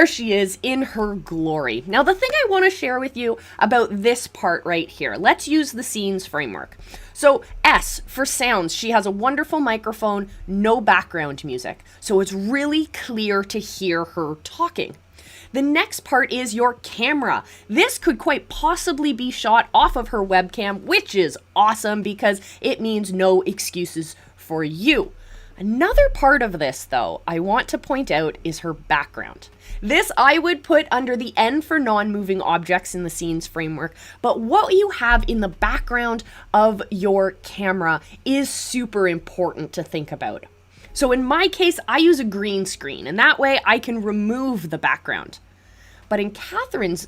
there she is in her glory. Now, the thing I want to share with you about this part right here, let's use the scenes framework. So S for sounds, she has a wonderful microphone, no background music. So it's really clear to hear her talking. The next part is your camera. This could quite possibly be shot off of her webcam, which is awesome because it means no excuses for you. Another part of this, though, I want to point out is her background. This I would put under the N for non-moving objects in the scenes framework, but what you have in the background of your camera is super important to think about. So in my case, I use a green screen, and that way I can remove the background. But in Kathryn's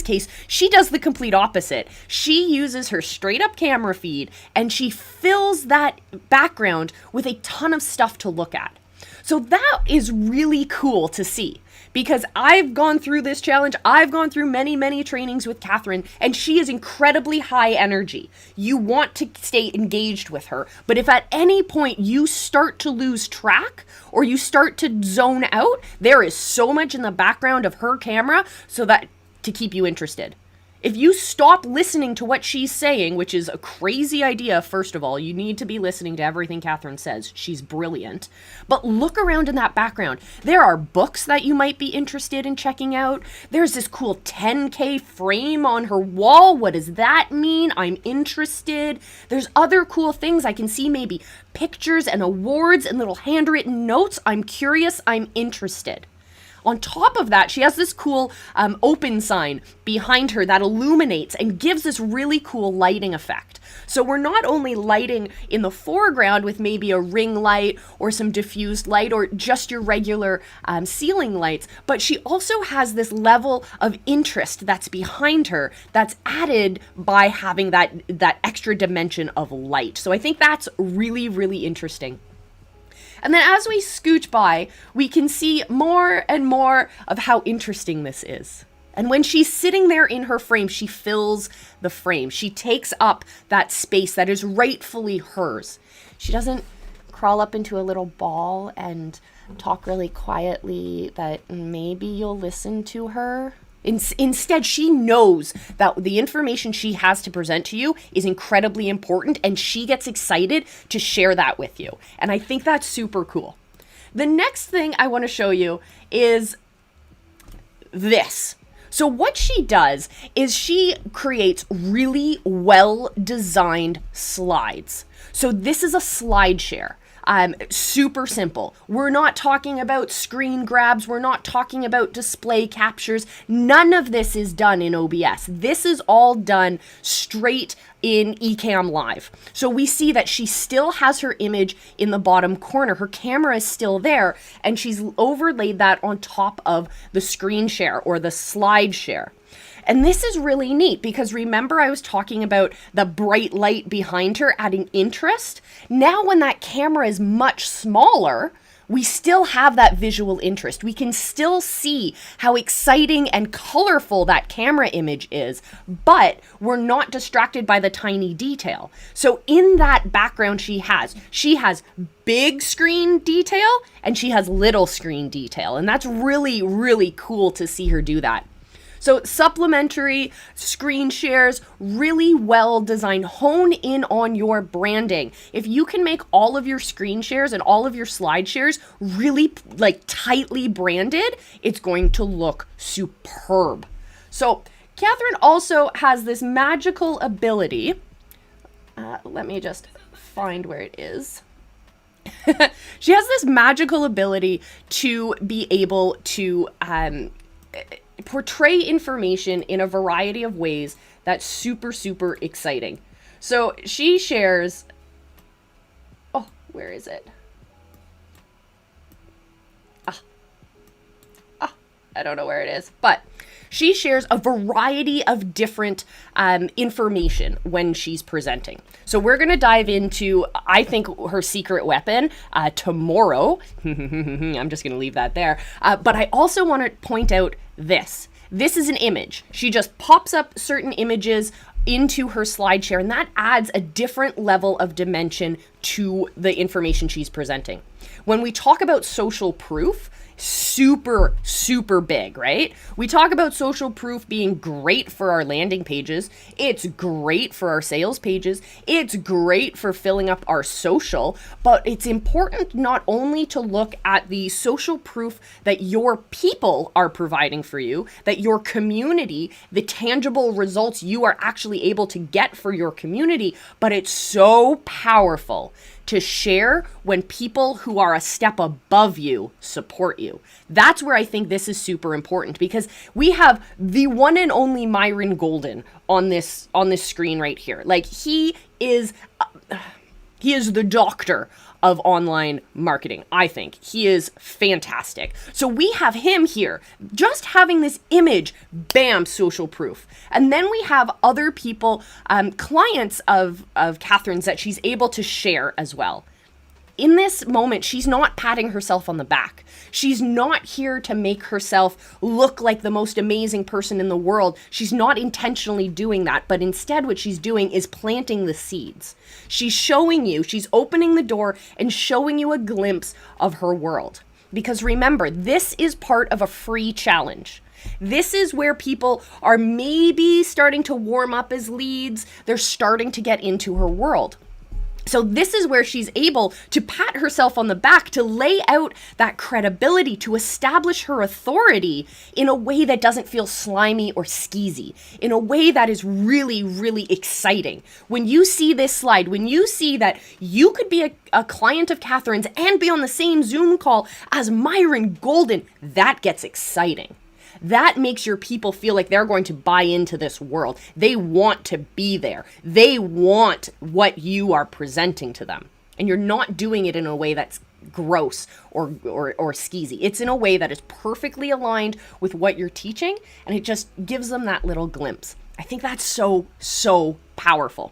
case, she does the complete opposite. She uses her straight up camera feed and she fills that background with a ton of stuff to look at. So that is really cool to see because I've gone through this challenge. I've gone through many, many trainings with Kathryn, and she is incredibly high energy. You want to stay engaged with her, but if at any point you start to lose track or you start to zone out, there is so much in the background of her camera so that to keep you interested. If you stop listening to what she's saying, which is a crazy idea, first of all, you need to be listening to everything Kathryn says. She's brilliant. But look around in that background. There are books that you might be interested in checking out. There's this cool 10K frame on her wall. What does that mean? I'm interested. There's other cool things. I can see maybe pictures and awards and little handwritten notes. I'm curious. I'm interested. On top of that, she has this cool open sign behind her that illuminates and gives this really cool lighting effect. So we're not only lighting in the foreground with maybe a ring light or some diffused light or just your regular ceiling lights, but she also has this level of interest that's behind her that's added by having that extra dimension of light. So I think that's really, really interesting. And then as we scooch by, we can see more and more of how interesting this is. And when she's sitting there in her frame, she fills the frame. She takes up that space that is rightfully hers. She doesn't crawl up into a little ball and talk really quietly that maybe you'll listen to her. Instead, she knows that the information she has to present to you is incredibly important, and she gets excited to share that with you. And I think that's super cool. The next thing I want to show you is this. So what she does is she creates really well-designed slides. So this is a slide share. Super simple. We're not talking about screen grabs. We're not talking about display captures. None of this is done in OBS. This is all done straight in Ecamm Live. So we see that she still has her image in the bottom corner. Her camera is still there, and she's overlaid that on top of the screen share or the slide share. And this is really neat because remember I was talking about the bright light behind her adding interest? Now when that camera is much smaller, we still have that visual interest. We can still see how exciting and colorful that camera image is, but we're not distracted by the tiny detail. So in that background she has big screen detail and she has little screen detail. And that's really, really cool to see her do that. So supplementary screen shares, really well designed. Hone in on your branding. If you can make all of your screen shares and all of your slide shares really tightly branded, it's going to look superb. So Kathryn also has this magical ability. Let me just find where it is. She has this magical ability to be able to portray information in a variety of ways that's super, super exciting. So she shares, where is it? I don't know where it is, but she shares a variety of different information when she's presenting. So we're going to dive into, I think, her secret weapon tomorrow. I'm just going to leave that there. But I also want to point out this. This is an image. She just pops up certain images into her slide share, and that adds a different level of dimension to the information she's presenting. When we talk about social proof, super, super big, right? We talk about social proof being great for our landing pages. It's great for our sales pages. It's great for filling up our social, but it's important not only to look at the social proof that your people are providing for you, that your community, the tangible results you are actually able to get for your community, but it's so powerful to share when people who are a step above you support you. That's where I think this is super important, because we have the one and only Myron Golden on this screen right here. Like, he is the doctor of online marketing. I think he is fantastic. So we have him here, just having this image, bam, social proof. And then we have other people, clients of Kathryn's, that she's able to share as well. In this moment, she's not patting herself on the back. She's not here to make herself look like the most amazing person in the world. She's not intentionally doing that, but instead what she's doing is planting the seeds. She's showing you, she's opening the door and showing you a glimpse of her world. Because remember, this is part of a free challenge. This is where people are maybe starting to warm up as leads. They're starting to get into her world. So this is where she's able to pat herself on the back, to lay out that credibility, to establish her authority in a way that doesn't feel slimy or skeezy, in a way that is really, really exciting. When you see this slide, when you see that you could be a client of Kathryn's and be on the same Zoom call as Myron Golden, that gets exciting. That makes your people feel like they're going to buy into this world. They want to be there. They want what you are presenting to them. And you're not doing it in a way that's gross or skeezy. It's in a way that is perfectly aligned with what you're teaching, and it just gives them that little glimpse. I think that's so, so powerful.